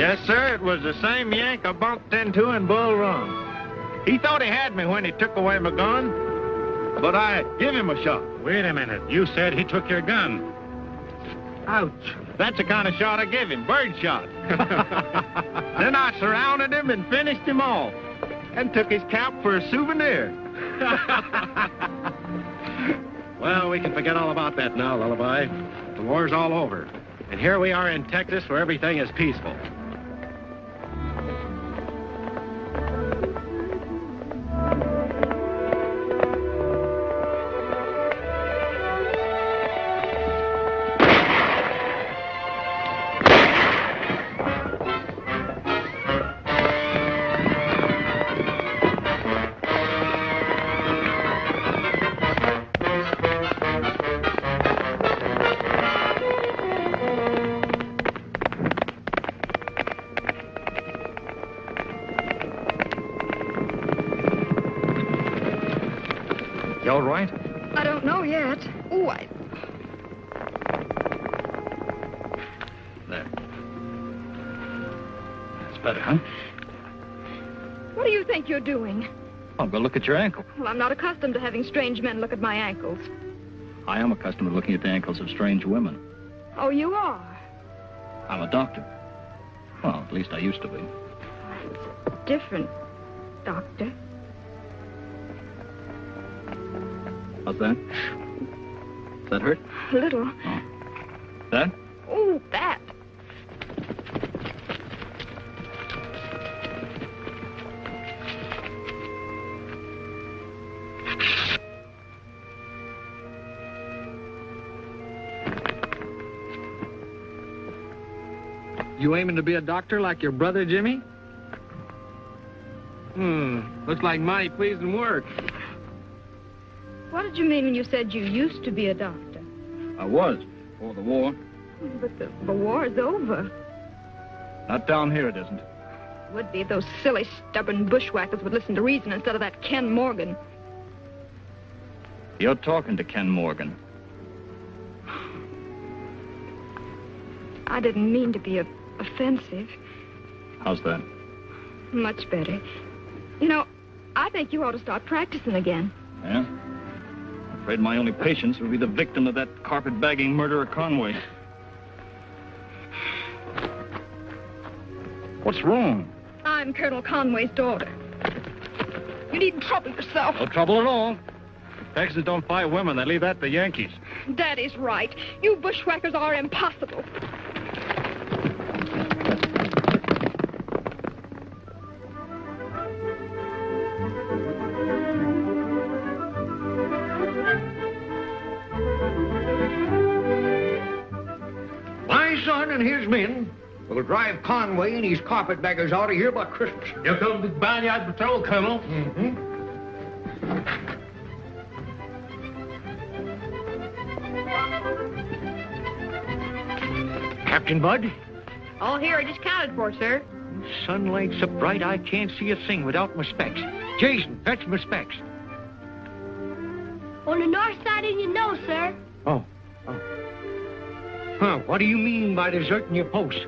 Yes, sir, it was the same Yank I bumped into in Bull Run. He thought he had me when he took away my gun, but I give him a shot. Wait a minute. You said he took your gun. Ouch. That's the kind of shot I give him, bird shot. Then I surrounded him and finished him off, and took his cap for a souvenir. Well, we can forget all about that now, Lullaby. The war's all over. And here we are in Texas where everything is peaceful. You all right? I don't know yet. Oh, There. That's better, huh? What do you think you're doing? I'll go look at your ankle. Well, I'm not accustomed to having strange men look at my ankles. I am accustomed to looking at the ankles of strange women. Oh, you are? I'm a doctor. Well, at least I used to be. It's different, Doctor. How's that? Does that hurt? A little. Oh. That? Oh, that. You aiming to be a doctor like your brother, Jimmy? Looks like mighty pleasing work. What did you mean when you said you used to be a doctor? I was, before the war. But the war's over. Not down here, it isn't. Would be if those silly, stubborn bushwhackers would listen to reason instead of that Ken Morgan. You're talking to Ken Morgan. I didn't mean to be offensive. How's that? Much better. You know, I think you ought to start practicing again. Yeah? I'm afraid my only patience would be the victim of that carpet-bagging murderer Conway. What's wrong? I'm Colonel Conway's daughter. You needn't trouble yourself. No trouble at all. Texans don't fight women. They leave that to the Yankees. That is right. You bushwhackers are impossible. My son and his men will drive Conway and his carpetbaggers out of here by Christmas. Here comes the Vineyard Patrol, Colonel. Captain Bud, All here I just counted for, sir. sunlight's so bright I can't see a thing without my specs. Jason, fetch my specs. On the north side of your nose, sir. Oh. Huh, what do you mean by deserting your post?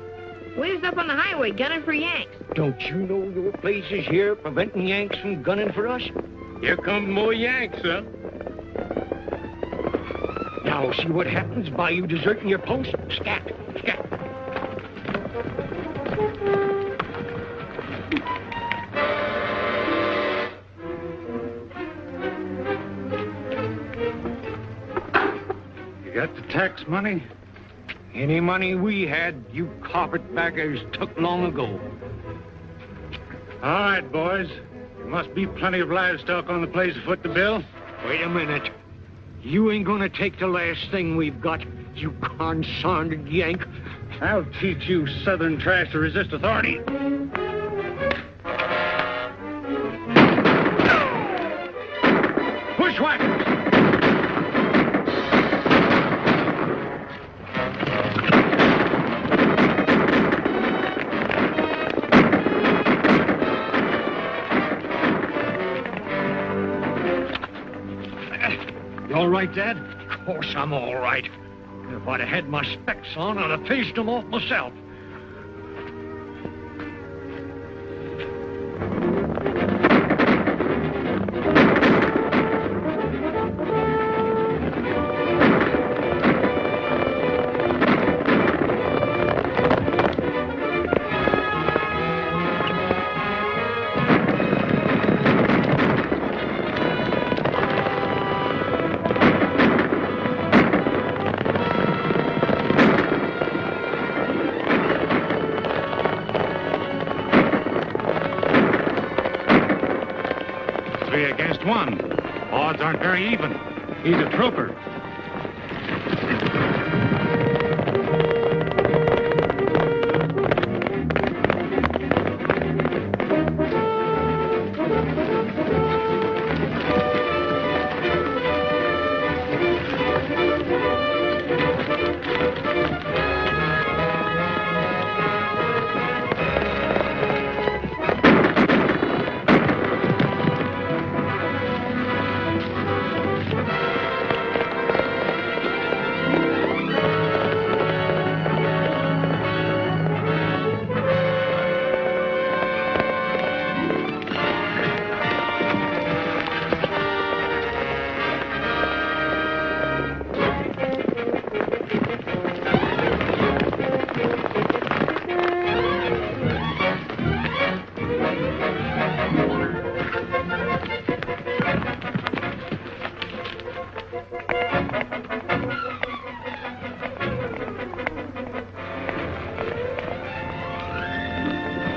We was up on the highway gunning for Yanks. Don't you know your place is here preventing Yanks from gunning for us? Here comes more Yanks, sir. Now, see what happens by you deserting your post? Scat, scat. You got the tax money? Any money we had, you carpetbaggers took long ago. All right, boys. There must be plenty of livestock on the place to foot the bill. Wait a minute. You ain't gonna take the last thing we've got, you consarned Yank. I'll teach you southern trash to resist authority. Bushwhackers! You all right, Dad? Of course I'm all right. If I'd have had my specs on, I'd have faced them off myself. odds aren't very even. He's a trooper.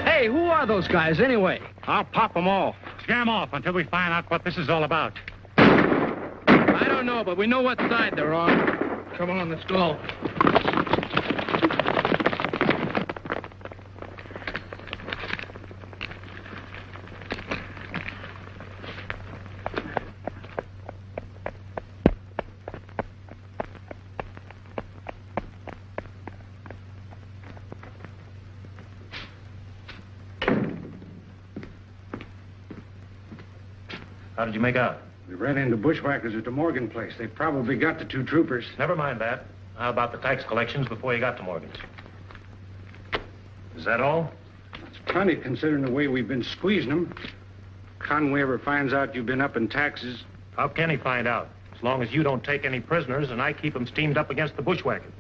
Hey, who are those guys anyway? I'll pop them off. Scare them off until we find out what this is all about. I don't know, but we know what side they're on. Come on, let's go. How did you make out? We ran into bushwhackers at the Morgan place. They probably got the two troopers. Never mind that. How about the tax collections before you got to Morgan's? Is that all? It's plenty considering the way we've been squeezing them. Conway ever finds out you've been up in taxes. How can he find out? As long as you don't take any prisoners and I keep them steamed up against the bushwhackers.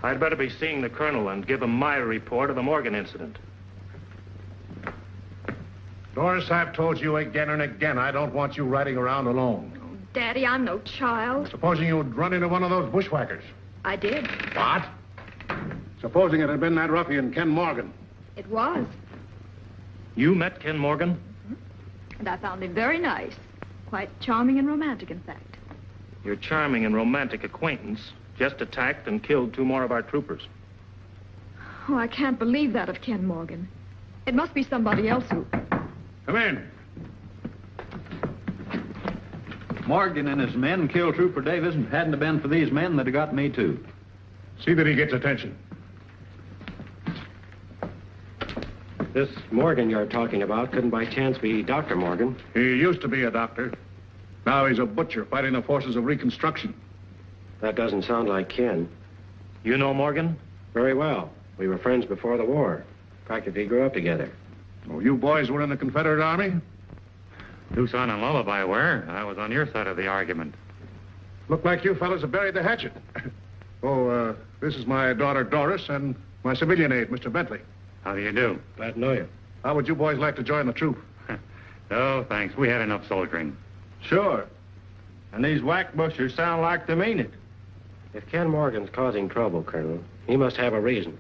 I'd better be seeing the colonel and give him my report of the Morgan incident. Doris, I've told you again and again, I don't want you riding around alone. Daddy, I'm no child. Supposing you'd run into one of those bushwhackers. I did. What? Supposing it had been that ruffian, Ken Morgan. It was. You met Ken Morgan? And I found him very nice. Quite charming and romantic, in fact. Your charming and romantic acquaintance just attacked and killed two more of our troopers. Oh, I can't believe that of Ken Morgan. It must be somebody else who... Come in. Morgan and his men killed Trooper Davis, and if it hadn't have been for these men, they'd have got me, too. See that he gets attention. This Morgan you're talking about couldn't by chance be Dr. Morgan. He used to be a doctor. Now he's a butcher fighting the forces of Reconstruction. That doesn't sound like Ken. You know Morgan? Very well. We were friends before the war. Practically grew up together. Oh, you boys were in the Confederate Army? Tucson and Lullaby were. I was on your side of the argument. Look like you fellas have buried the hatchet. This is my daughter Doris and my civilian aide, Mr. Bentley. How do you do? Glad to know you. How would you boys like to join the troop? Oh, thanks. We had enough soldiering. Sure. And these whack bushers sound like they mean it. If Ken Morgan's causing trouble, Colonel, he must have a reason.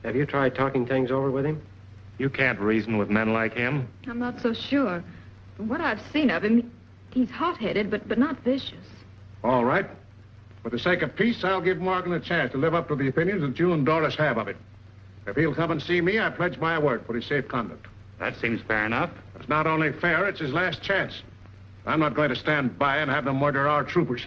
Have you tried talking things over with him? You can't reason with men like him. I'm not so sure. From what I've seen of him, he's hot-headed, but not vicious. All right. For the sake of peace, I'll give Morgan a chance to live up to the opinions that you and Doris have of him. If he'll come and see me, I pledge my word for his safe conduct. That seems fair enough. It's not only fair, it's his last chance. I'm not going to stand by and have them murder our troopers.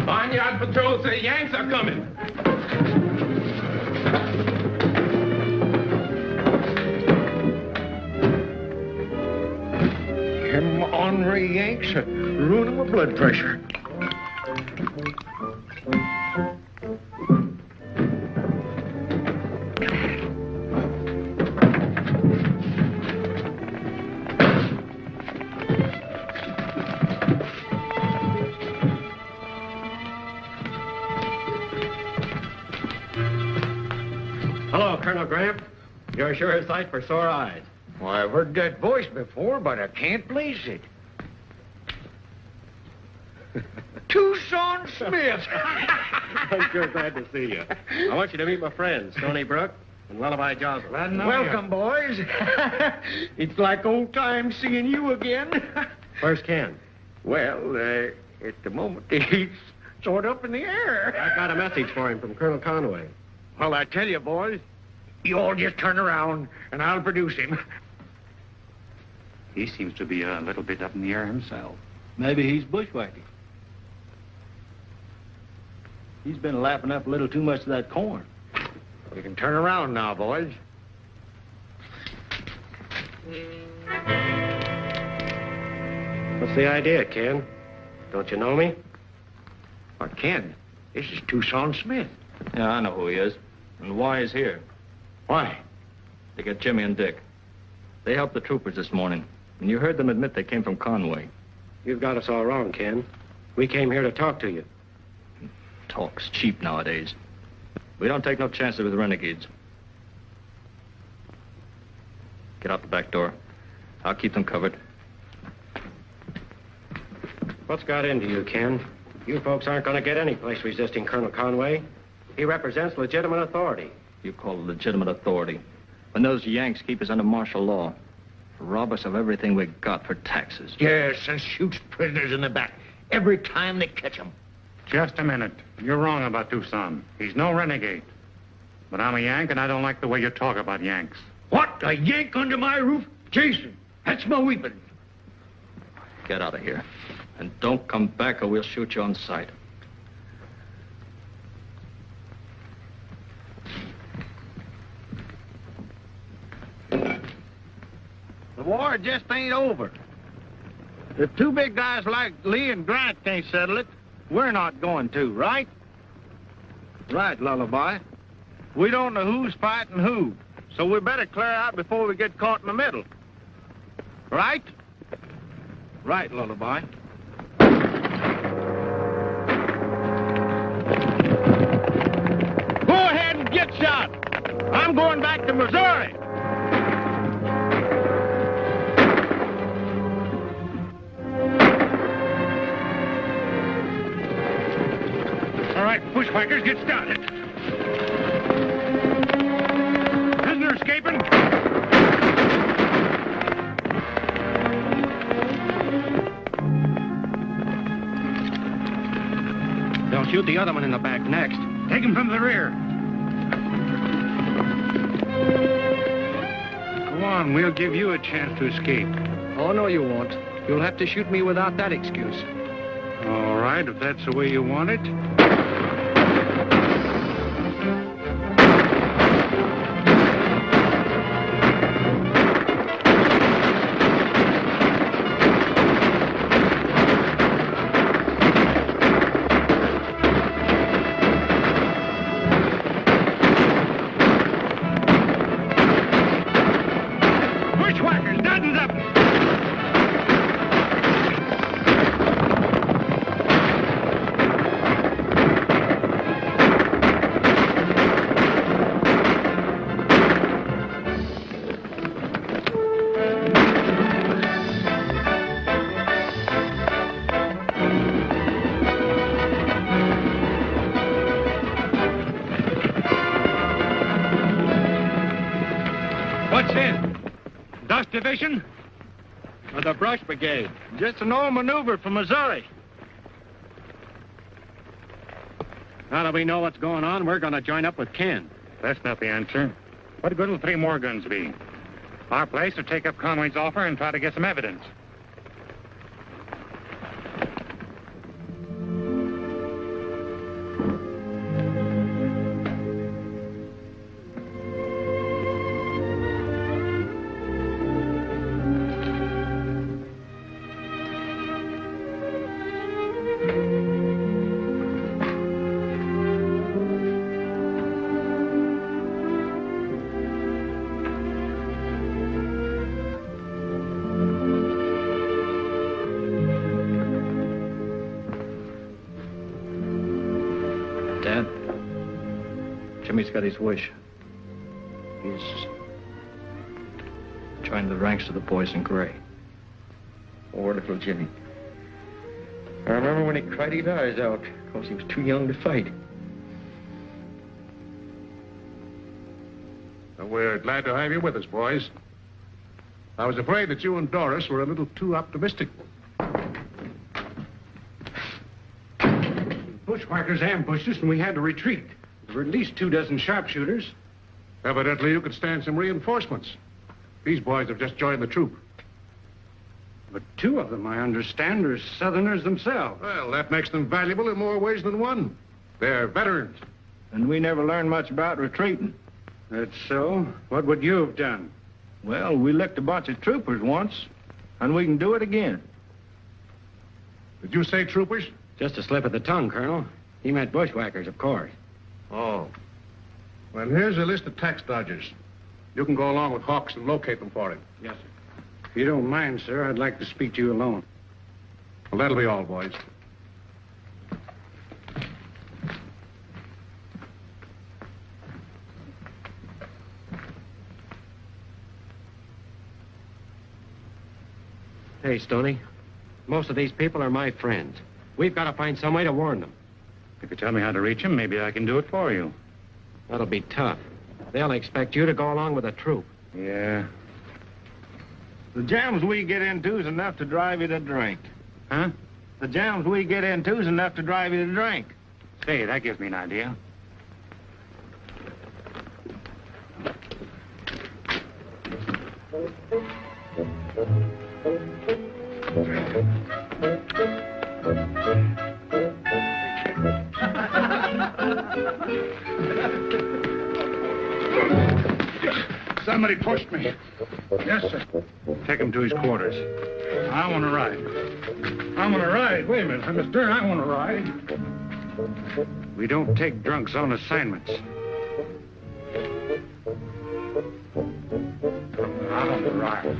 Barnyard patrol say Yanks are coming. Them ornery Yanks are ruining my blood pressure. Hello, Colonel Grant. You're sure a sight for sore eyes. Well, I've heard that voice before, but I can't place it. Tucson Smith. I'm sure glad to see you. I want you to meet my friends, Stony Brook and Lullaby Jocelyn. Welcome, boys. It's like old times seeing you again. Where's Ken? Well, at the moment, he's sort of up in the air. I got a message for him from Colonel Conway. Well, I tell you, boys, you all just turn around, and I'll produce him. He seems to be a little bit up in the air himself. Maybe he's bushwhacking. He's been lapping up a little too much of that corn. You can turn around now, boys. What's the idea, Ken? Don't you know me? Well, Ken, this is Tucson Smith. Yeah, I know who he is. And why he's here. Why? To get Jimmy and Dick. They helped the troopers this morning. And you heard them admit they came from Conway. You've got us all wrong, Ken. We came here to talk to you. Talk's cheap nowadays. We don't take no chances with renegades. Get out the back door. I'll keep them covered. What's got into you, Ken? You folks aren't going to get any place resisting Colonel Conway. He represents legitimate authority. You call it legitimate authority. When those Yanks keep us under martial law. Rob us of everything we got for taxes. Yes, and shoots prisoners in the back every time they catch them. Just a minute. You're wrong about Tucson. He's no renegade. But I'm a Yank, and I don't like the way you talk about Yanks. What? A Yank under my roof? Jason, that's my weapon. Get out of here. And don't come back or we'll shoot you on sight. The war just ain't over. If two big guys like Lee and Grant can't settle it, we're not going to, right? Right, Lullaby. We don't know who's fighting who, so we better clear out before we get caught in the middle. Right? Right, Lullaby. Go ahead and get shot. I'm going back to Missouri. All right, bushwhackers, get started. Prisoner escaping? They'll shoot the other one in the back next. Take him from the rear. Go on, we'll give you a chance to escape. Oh, no, you won't. You'll have to shoot me without that excuse. All right, if that's the way you want it. Bushwhackers, dozens of them. What's this? Dust Division? Or the Brush Brigade. Just an old maneuver from Missouri. Now that we know what's going on, we're going to join up with Ken. That's not the answer. What good will 3 more guns be? Our place to take up Conway's offer and try to get some evidence. Dad, Jimmy's got his wish. He's joined the ranks of the boys in gray. Poor little Jimmy. I remember when he cried his eyes out because he was too young to fight. We're glad to have you with us, boys. I was afraid that you and Doris were a little too optimistic. Bushwhackers ambushed us and we had to retreat. There were at least 24 sharpshooters. Evidently, you could stand some reinforcements. These boys have just joined the troop. But 2 of them, I understand, are Southerners themselves. Well, that makes them valuable in more ways than one. They're veterans. And we never learned much about retreating. That's so. What would you have done? Well, we licked a bunch of troopers once, and we can do it again. Did you say troopers? Just a slip of the tongue, Colonel. He meant bushwhackers, of course. Oh. Well, here's a list of tax dodgers. You can go along with Hawks and locate them for him. Yes, sir. If you don't mind, sir, I'd like to speak to you alone. Well, that'll be all, boys. Hey, Stoney. Most of these people are my friends. We've got to find some way to warn them. If you tell me how to reach him, maybe I can do it for you. That'll be tough. They'll expect you to go along with the troop. Yeah. The jams we get into's enough to drive you to drink. Huh? The jams we get into's enough to drive you to drink. Say, that gives me an idea. Somebody pushed me. Yes, sir. Take him to his quarters. I want to ride. I want to ride. Wait a minute, Miss Dern, I want to ride. We don't take drunks on assignments. I want to ride.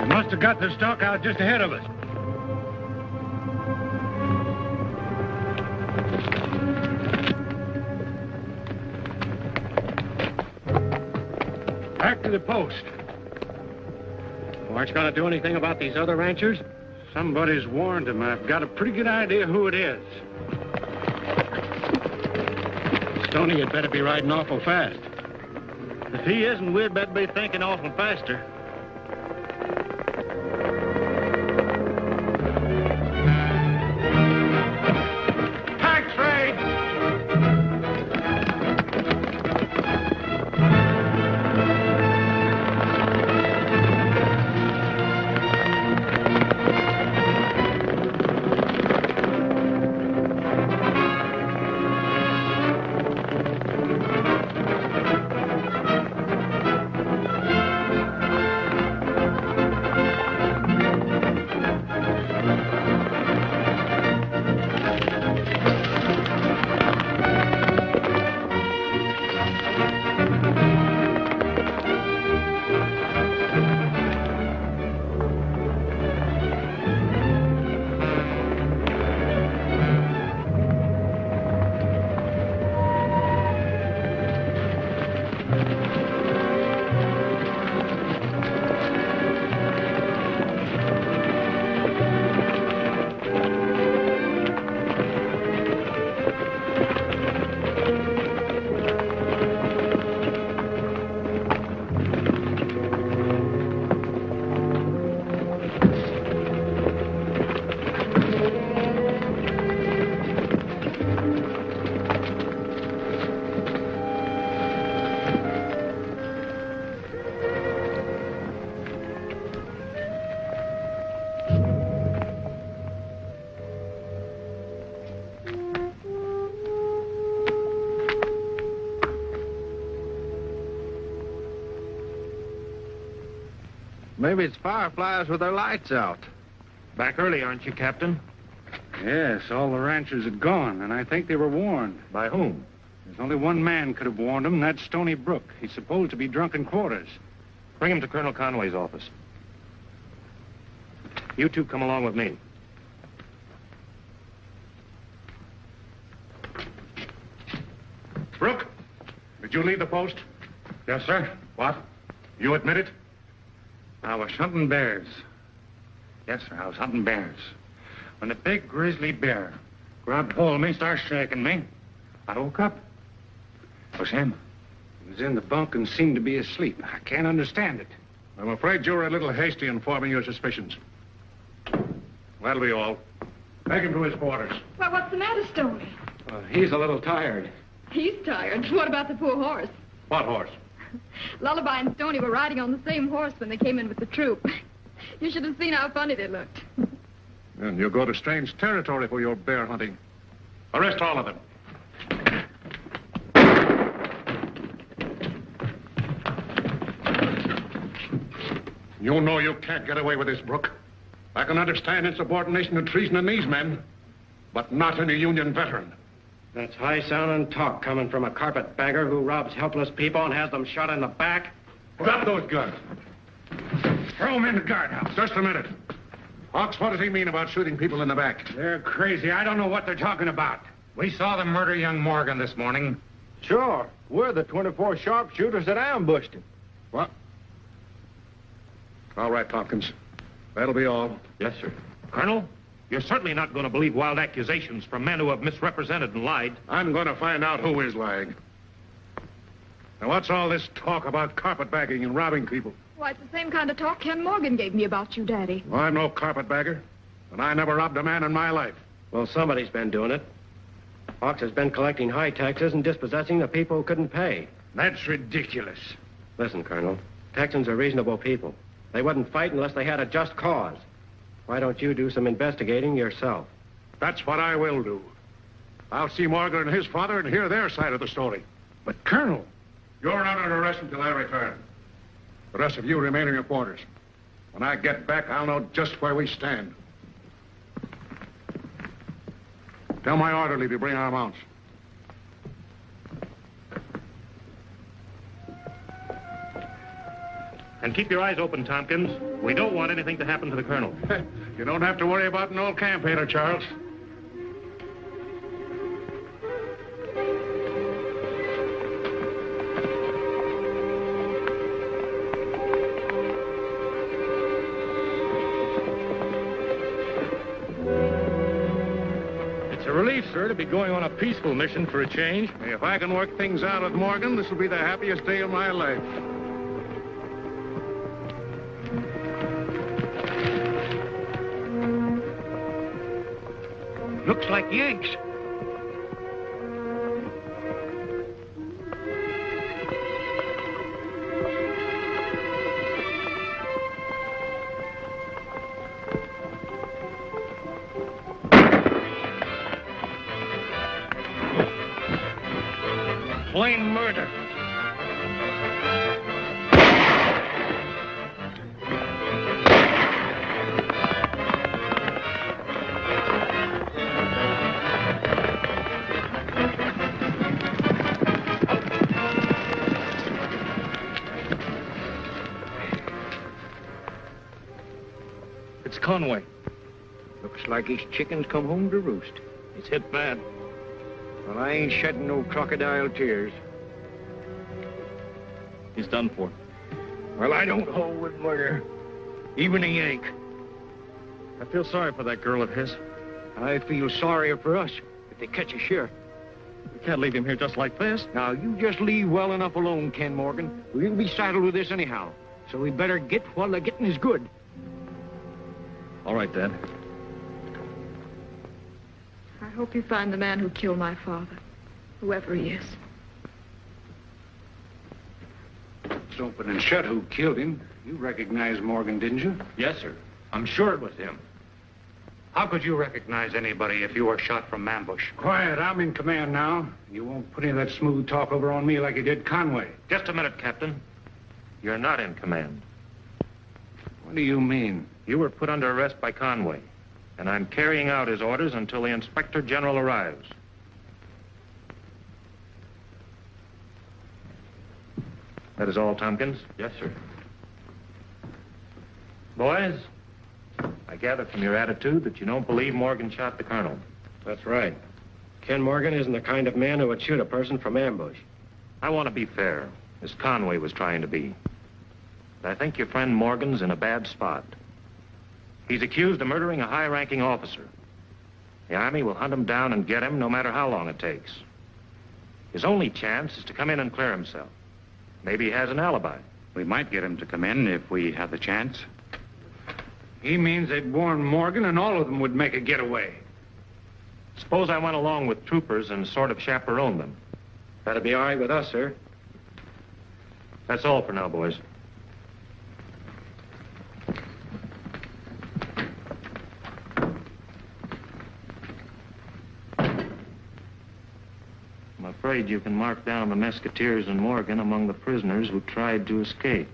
Must have got the stock out just ahead of us. Back to the post. Aren't you going to do anything about these other ranchers? Somebody's warned them. I've got a pretty good idea who it is. Stoney, you'd better be riding awful fast. If he isn't, we'd better be thinking awful faster. Maybe it's fireflies with their lights out. Back early, aren't you, Captain? Yes, all the ranchers had gone, and I think they were warned. By whom? There's only one man could have warned them, and that's Stony Brook. He's supposed to be drunk in quarters. Bring him to Colonel Conway's office. You two come along with me. Brooke, did you leave the post? Yes, sir. What? You admit it? I was hunting bears. Yes, sir, I was hunting bears. When a big grizzly bear grabbed hold of me, started shaking me, I woke up. It was him. He was in the bunk and seemed to be asleep. I can't understand it. I'm afraid you were a little hasty in forming your suspicions. That'll be all. Take him to his quarters. Why, what's the matter, Stoney? He's a little tired. He's tired. What about the poor horse? What horse? Lullaby and Stoney were riding on the same horse when they came in with the troop. You should have seen how funny they looked. And you go to strange territory for your bear hunting. Arrest all of them. You know you can't get away with this, Brooke. I can understand insubordination and treason in these men, but not in a Union veteran. That's high-sounding talk coming from a carpetbagger who robs helpless people and has them shot in the back. Drop those guns. Throw him in the guardhouse. Just a minute. Hawks, what does he mean about shooting people in the back? They're crazy. I don't know what they're talking about. We saw them murder young Morgan this morning. Sure. We're the 24 sharpshooters that ambushed him. What? All right, Tompkins. That'll be all. Yes, sir. Colonel, you're certainly not going to believe wild accusations from men who have misrepresented and lied. I'm going to find out who is lying. Now, what's all this talk about carpetbagging and robbing people? Why, it's the same kind of talk Ken Morgan gave me about you, Daddy. Well, I'm no carpetbagger, and I never robbed a man in my life. Well, somebody's been doing it. Hawks has been collecting high taxes and dispossessing the people who couldn't pay. That's ridiculous. Listen, Colonel, Texans are reasonable people. They wouldn't fight unless they had a just cause. Why don't you do some investigating yourself? That's what I will do. I'll see Morgan and his father and hear their side of the story. But, Colonel... You're not under arrest until I return. The rest of you remain in your quarters. When I get back, I'll know just where we stand. Tell my orderly to bring our mounts. And keep your eyes open, Tompkins. We don't want anything to happen to the Colonel. You don't have to worry about an old campaigner, Charles. It's a relief, sir, to be going on a peaceful mission for a change. If I can work things out with Morgan, this will be the happiest day of my life. Looks like Yanks. Plain murder. It's Conway. Looks like his chickens come home to roost. It's hit bad. Well, I ain't shedding no crocodile tears. He's done for. Well, I don't hold with murder. Even a Yank. I feel sorry for that girl of his. I feel sorrier for us if they catch a sheriff. We can't leave him here just like this. Now, you just leave well enough alone, Ken Morgan. We'll be saddled with this anyhow. So we better get while the getting is good. All right, Dad. I hope you find the man who killed my father, whoever he is. It's open and shut who killed him. You recognize Morgan, didn't you? Yes, sir. I'm sure it was him. How could you recognize anybody if you were shot from ambush? Quiet, I'm in command now. You won't put any of that smooth talk over on me like you did Conway. Just a minute, Captain. You're not in command. What do you mean? You were put under arrest by Conway, and I'm carrying out his orders until the Inspector General arrives. That is all, Tompkins? Yes, sir. Boys, I gather from your attitude that you don't believe Morgan shot the colonel. That's right. Ken Morgan isn't the kind of man who would shoot a person from ambush. I want to be fair, as Conway was trying to be. But I think your friend Morgan's in a bad spot. He's accused of murdering a high-ranking officer. The Army will hunt him down and get him no matter how long it takes. His only chance is to come in and clear himself. Maybe he has an alibi. We might get him to come in if we have the chance. He means they'd warn Morgan and all of them would make a getaway. Suppose I went along with troopers and sort of chaperoned them. That'd be all right with us, sir. That's all for now, boys. I'm afraid you can mark down the Mesquiteers and Morgan among the prisoners who tried to escape.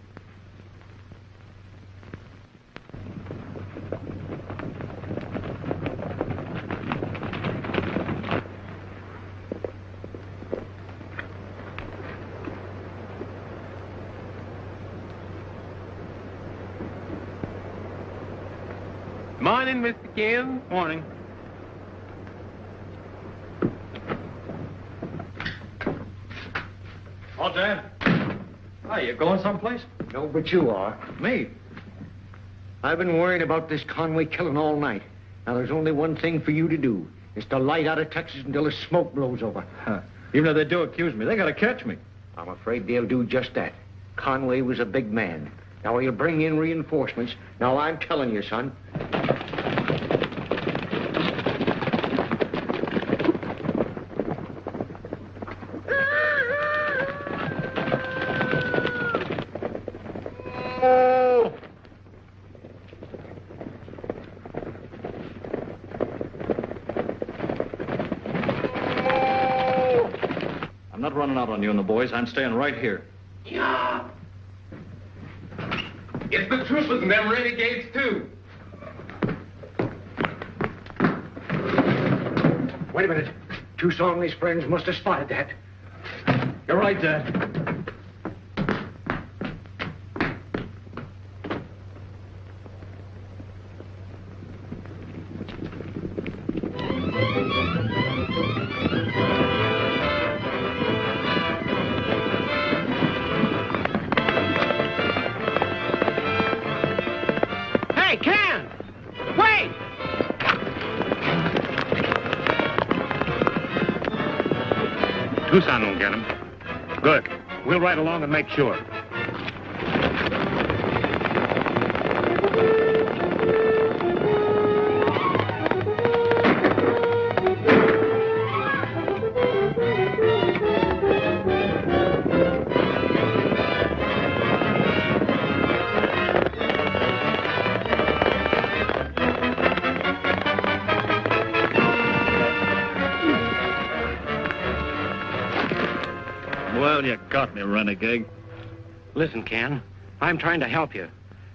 Morning, Mr. Kim. Morning. Oh, Dad. Hi, you going someplace? No, but you are. Me? I've been worrying about this Conway killing all night. Now, there's only one thing for you to do. It's to light out of Texas until the smoke blows over. Huh. Even if they do accuse me, they gotta catch me. I'm afraid they'll do just that. Conway was a big man. Now, he'll bring in reinforcements. Now, I'm telling you, son. I'm not running out on you and the boys. I'm staying right here. Yeah. It's the troopers and them renegades, too. Wait a minute. Tucson and his friends must have spotted that. You're right, Dad. Hey, Ken! Wait! Tucson won't get him. Good. We'll ride along and make sure. Well, you got me, renegade. Listen, Ken, I'm trying to help you.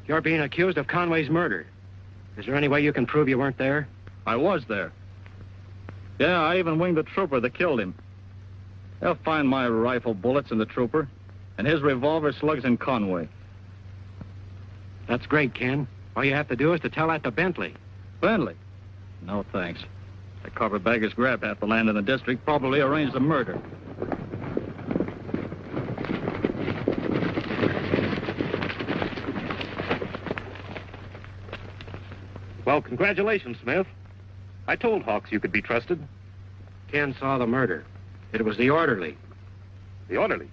You're being accused of Conway's murder. Is there any way you can prove you weren't there? I was there. Yeah, I even winged the trooper that killed him. They'll find my rifle bullets in the trooper and his revolver slugs in Conway. That's great, Ken. All you have to do is to tell that to Bentley. Bentley? No, thanks. The carpetbaggers grabbed half the land in the district, probably arranged the murder. Well, congratulations, Smith. I told Hawks you could be trusted. Ken saw the murder. It was the orderly. The orderly?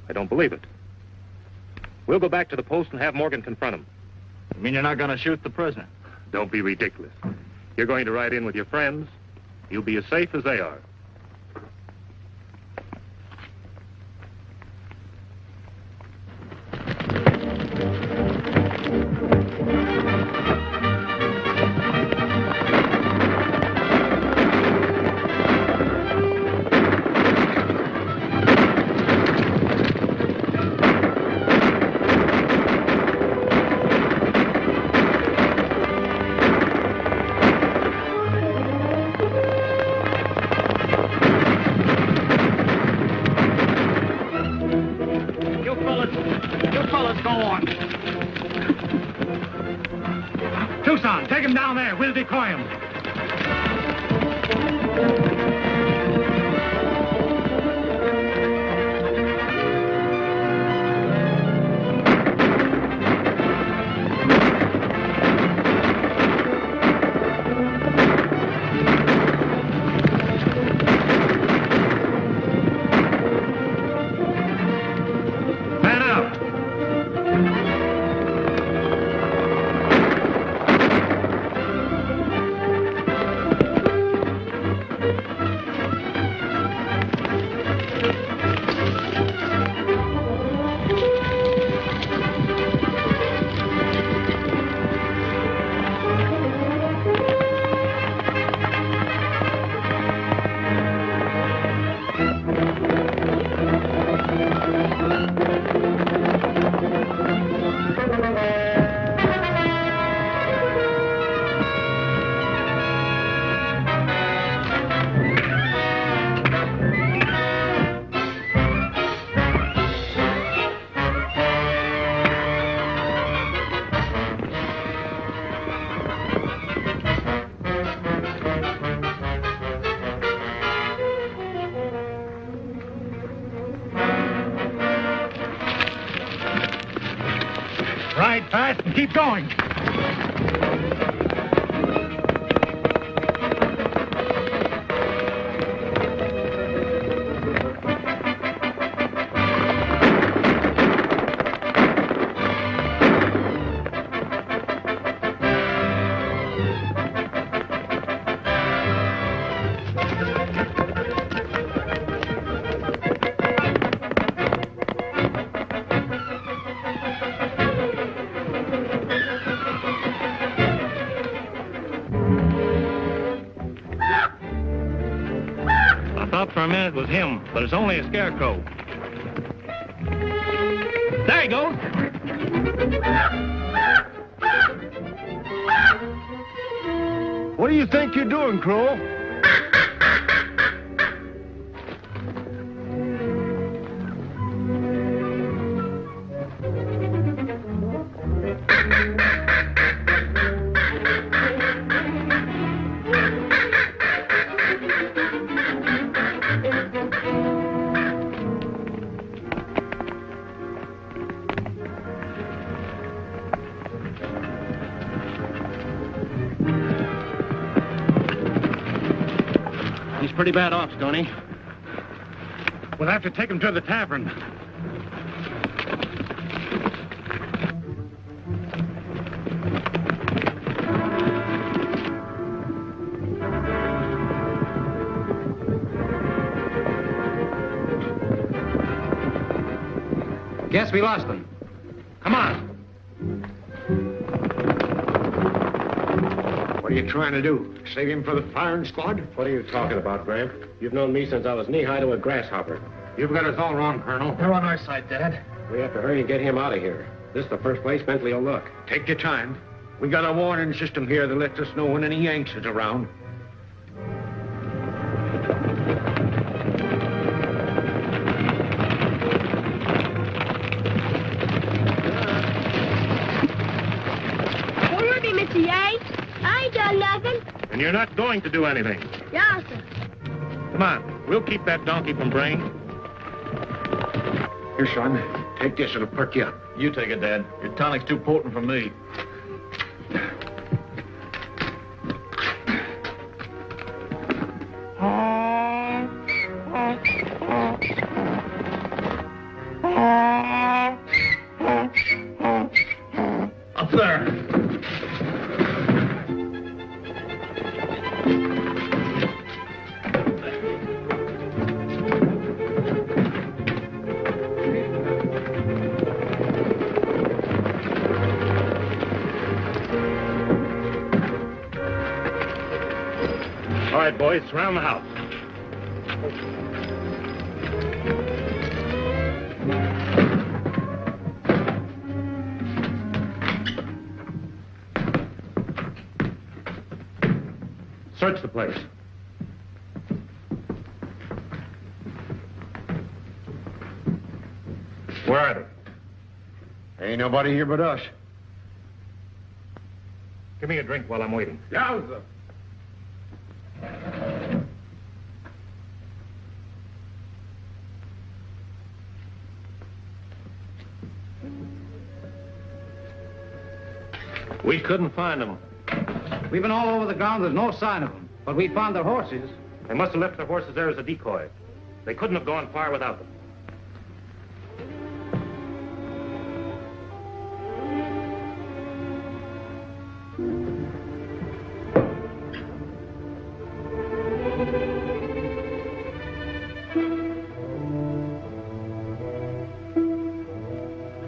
I don't believe it. We'll go back to the post and have Morgan confront him. You mean you're not going to shoot the prisoner? Don't be ridiculous. You're going to ride in with your friends. You'll be as safe as they are. Tucson, take him down there. We'll decoy him. Ride fast and keep going. For a minute it was him, but it's only a scarecrow. There he goes. What do you think you're doing, Crow? Pretty bad off, Stoney. We'll have to take him to the tavern. Guess we lost them. Come on. What are you trying to do? Save him for the firing squad? What are you talking about, Gramp? You've known me since I was knee-high to a grasshopper. You've got us all wrong, Colonel. They're on our side, Dad. We have to hurry and get him out of here. This is the first place mentally will look. Take your time. We got a warning system here that lets us know when any Yanks is around. Forgive me, Mr. Yanks. I ain't done nothing. And you're not going to do anything. Yes, sir. Come on, we'll keep that donkey from braying. Here, son. Take this. It'll perk you up. You take it, Dad. Your tonic's too potent for me. Up there. All right, boys, surround the house. Search the place. Where are they? Ain't nobody here but us. Give me a drink while I'm waiting. Yowza. We couldn't find them. We've been all over the ground. There's no sign of them. But we found their horses. They must have left their horses there as a decoy. They couldn't have gone far without them.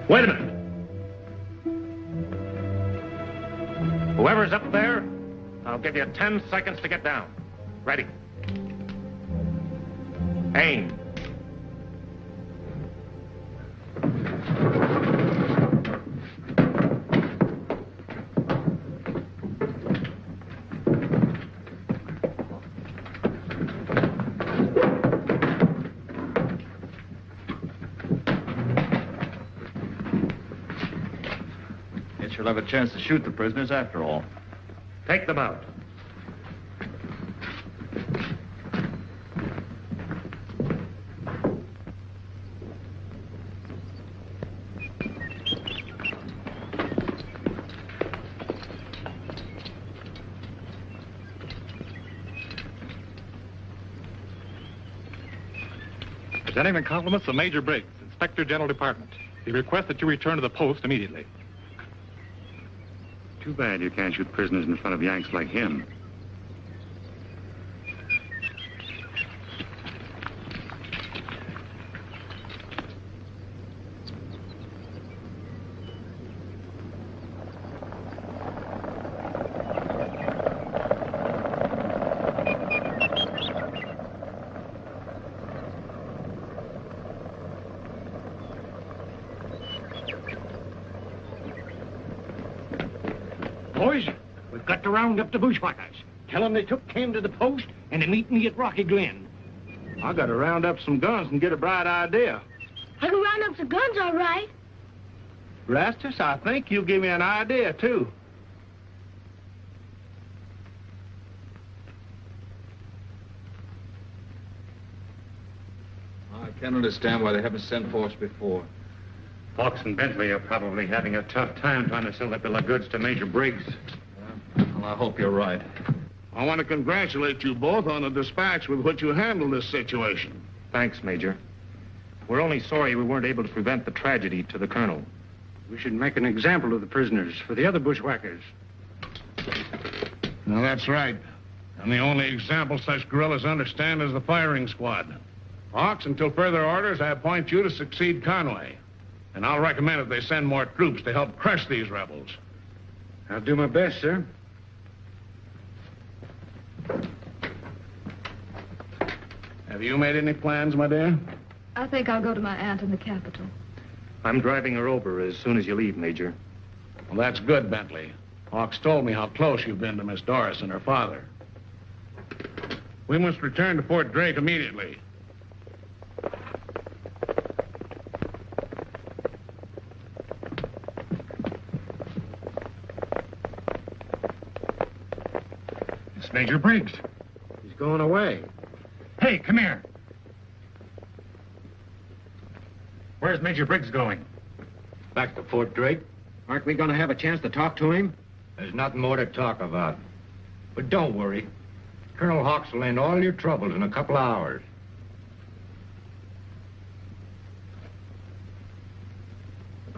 Wait a minute. Whoever's up there, I'll give you 10 seconds to get down. Ready. Aim. Guess you'll have a chance to shoot the prisoners after all. Take them out. Presenting the compliments of Major Briggs, Inspector General Department. He requests that you return to the post immediately. Too bad you can't shoot prisoners in front of Yanks like him. Boys, we've got to round up the bushwhackers. Tell them they came to the post and to meet me at Rocky Glen. I got to round up some guns and get a bright idea. I can round up some guns, all right. Rastus, I think you give me an idea, too. I can't understand why they haven't sent for us before. Fox and Bentley are probably having a tough time trying to sell that bill of goods to Major Briggs. Well, I hope you're right. I want to congratulate you both on the dispatch with which you handled this situation. Thanks, Major. We're only sorry we weren't able to prevent the tragedy to the Colonel. We should make an example of the prisoners for the other bushwhackers. Now, that's right. And the only example such guerrillas understand is the firing squad. Hawks, until further orders, I appoint you to succeed Conway. And I'll recommend that they send more troops to help crush these rebels. I'll do my best, sir. Have you made any plans, my dear? I think I'll go to my aunt in the capital. I'm driving her over as soon as you leave, Major. Well, that's good, Bentley. Hawks told me how close you've been to Miss Doris and her father. We must return to Fort Drake immediately. It's Major Briggs. He's going away. Hey, come here. Where's Major Briggs going? Back to Fort Drake. Aren't we going to have a chance to talk to him? There's nothing more to talk about. But don't worry. Colonel Hawks will end all your troubles in a couple of hours.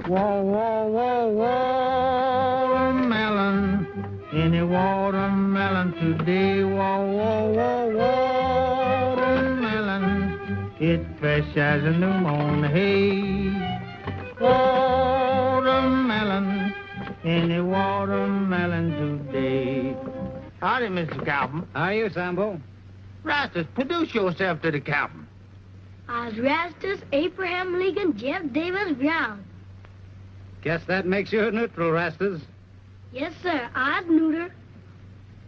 Whoa, whoa, whoa, watermelon. Any watermelon today. Whoa, whoa, whoa, watermelon. It's fresh as a new mown hay. Watermelon. Any watermelon today. Howdy, Mr. Captain. How are you, Sambo? Rastus, produce yourself to the captain. I was Rastus Abraham Lincoln Jeff Davis Brown. Guess that makes you a neutral, Rastus. Yes, sir. I was neuter.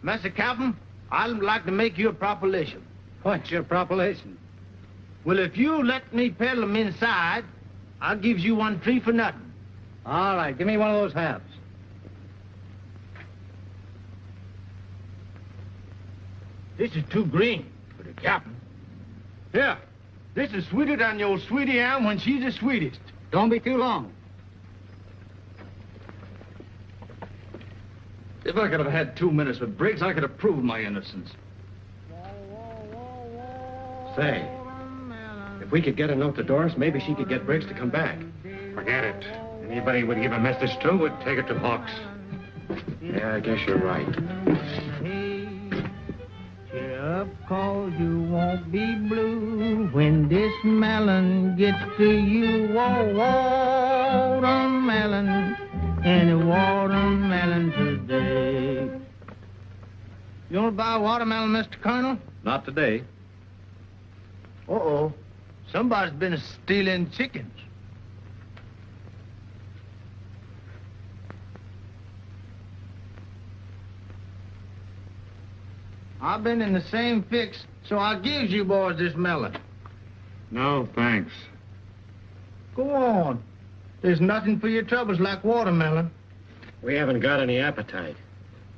Mr. Captain, I'd like to make you a proposition. What's your proposition? Well, if you let me peddle them inside, I'll give you one tree for nothing. All right, give me one of those halves. This is too green for the captain. Yeah, this is sweeter than your sweetie Ann when she's the sweetest. Don't be too long. If I could have had 2 minutes with Briggs, I could have proved my innocence. Say, if we could get a note to Doris, maybe she could get Briggs to come back. Forget it. Anybody would give a message to would take it to Hawks. Yeah, I guess you're right. Cheer up, 'cause you won't be blue when this melon gets to you. Oh, watermelon, any watermelon today. You want to buy a watermelon, Mr. Colonel? Not today. Uh-oh. Somebody's been stealing chickens. I've been in the same fix, so I gives you boys this melon. No, thanks. Go on. There's nothing for your troubles like watermelon. We haven't got any appetite.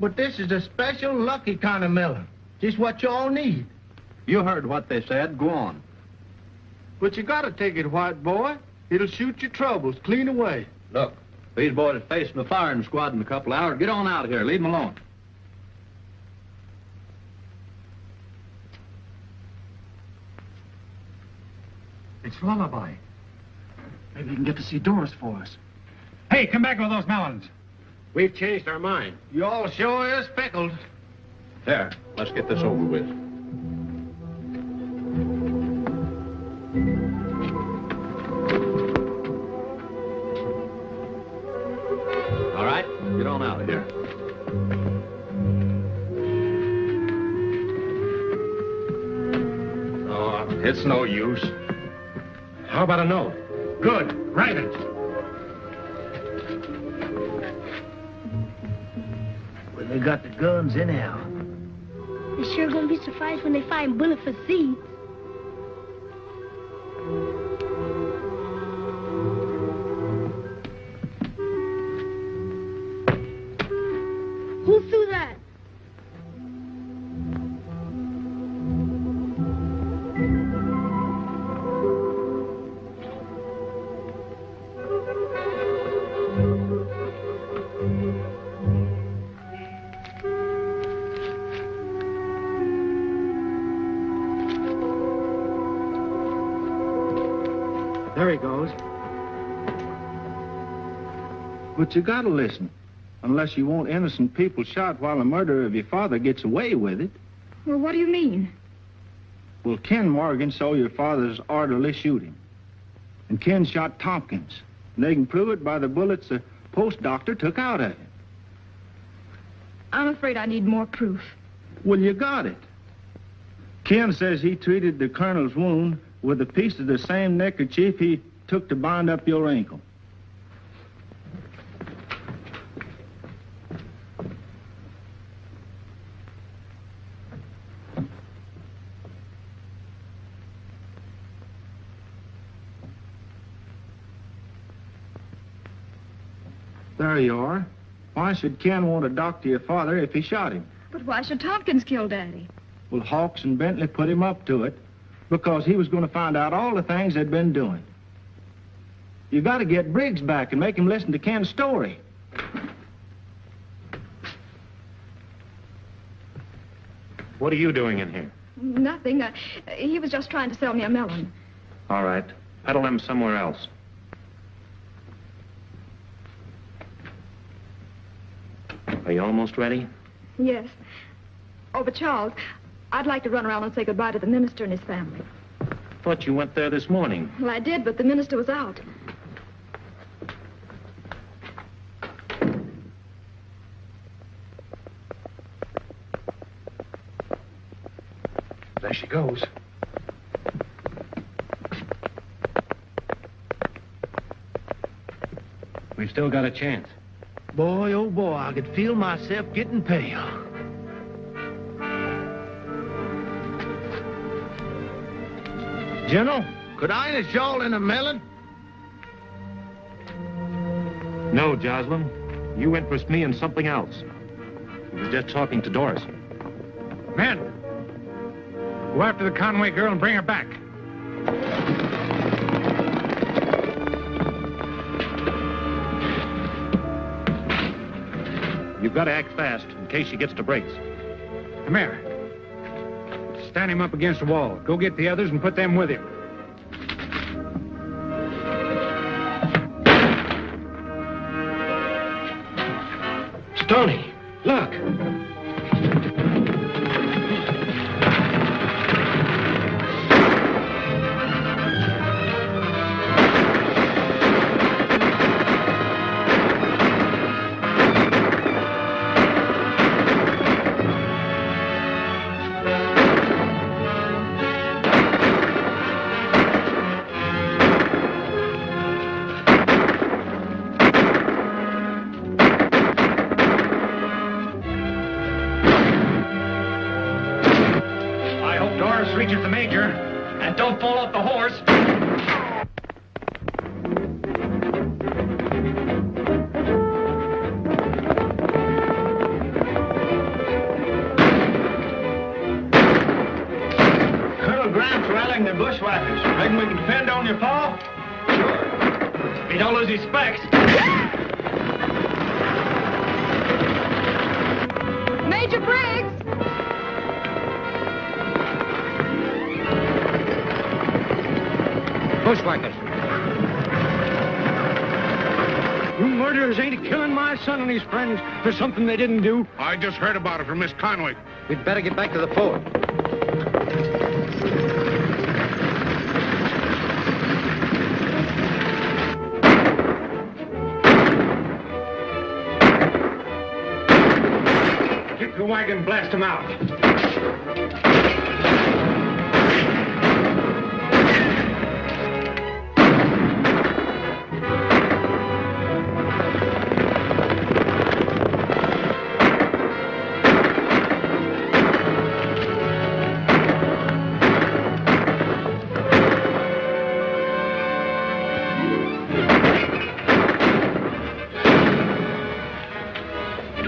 But this is a special lucky kind of melon. Just what you all need. You heard what they said. Go on. But you gotta take it, white boy. It'll shoot your troubles clean away. Look, these boys are facing the firing squad in a couple of hours. Get on out of here. Leave them alone. It's Lullaby. Maybe we can get to see Doris for us. Hey, come back with those melons. We've changed our mind. You all sure is pickled. There, let's get this over with. All right, get on out of here. Oh, it's no use. How about a note? Good. Write it. Well, they got the guns anyhow. They're sure gonna be surprised when they find bullet for seeds. Who threw that? There he goes. But you gotta listen. Unless you want innocent people shot while the murderer of your father gets away with it. Well, what do you mean? Well, Ken Morgan saw your father's orderly shoot him. And Ken shot Tompkins. And they can prove it by the bullets the post doctor took out of him. I'm afraid I need more proof. Well, you got it. Ken says he treated the colonel's wound with a piece of the same neckerchief he took to bind up your ankle. There you are. Why should Ken want to doctor your father if he shot him? But why should Tompkins kill Daddy? Well, Hawks and Bentley put him up to it because he was going to find out all the things they'd been doing. You got to get Briggs back and make him listen to Ken's story. What are you doing in here? Nothing. He was just trying to sell me a melon. All right. Peddle them somewhere else. Are you almost ready? Yes. Oh, but Charles, I'd like to run around and say goodbye to the minister and his family. Thought you went there this morning. Well, I did, but the minister was out. There she goes. We've still got a chance. Boy, oh boy, I could feel myself getting pale. General, could I interest y'all in a melon? No, Jocelyn. You interest me in something else. I was just talking to Doris. Men, Go after the Conway girl and bring her back. You've got to act fast in case she gets to brakes. Come here. Stand him up against the wall. Go get the others and put them with him. Stoney, look. Reaches the major, and don't fall off the horse. Colonel Grant's rallying the bushwhackers. Reckon we can depend on your pa? Sure. If he don't lose his specs. Major Briggs! Bushwhackers. You murderers ain't killing my son and his friends for something they didn't do. I just heard about it from Miss Conway. We'd better get back to the fort. Get the wagon, blast them out.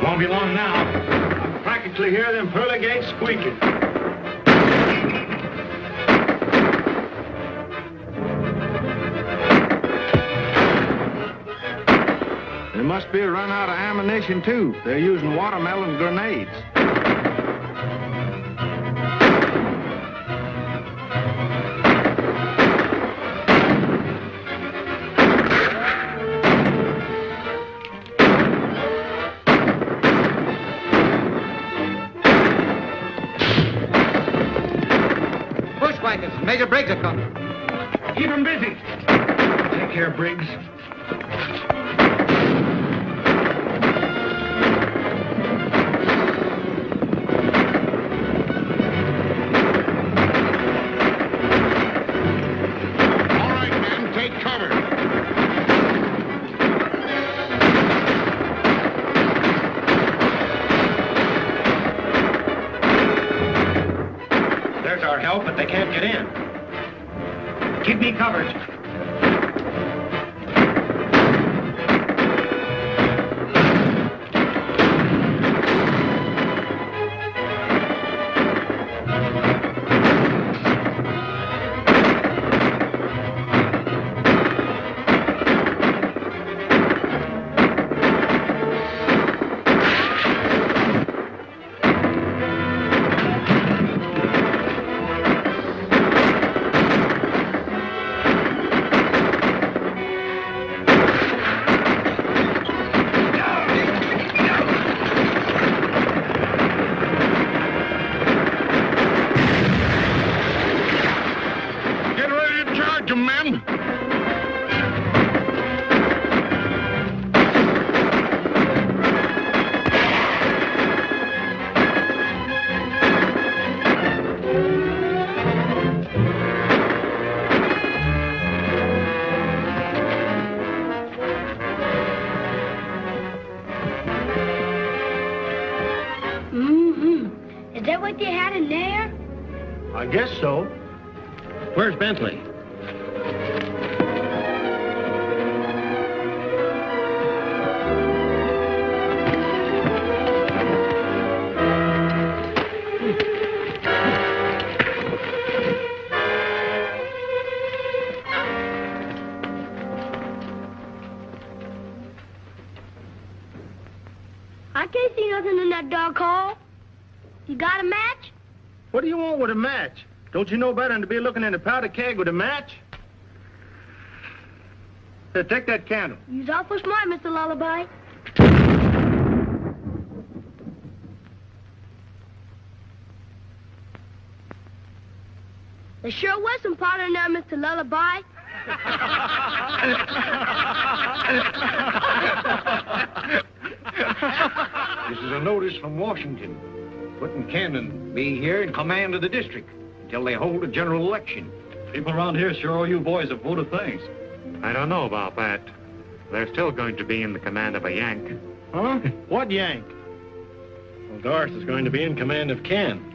Won't be long now. I can practically hear them pearly gates squeaking. There must be a run out of ammunition, too. They're using watermelon grenades. Major Briggs are coming. Keep him busy. Take care, Briggs. All right, men, take cover. There's our help, but they can't get in. Keep me covered. Is that what they had in there? I guess so. Where's Bentley? see nothing in that dark hall. You got a match? What do you want with a match? Don't you know better than to be looking in a powder keg with a match? Here, take that candle. You're awful smart, Mr. Lullaby. There sure was some powder in there, Mr. Lullaby. This is a notice from Washington, putting Cannon be here in command of the district until they hold a general election. People around here sure owe you boys a vote of thanks. I don't know about that. They're still going to be in the command of a Yank. Huh? What Yank? Well, Doris is going to be in command of Ken.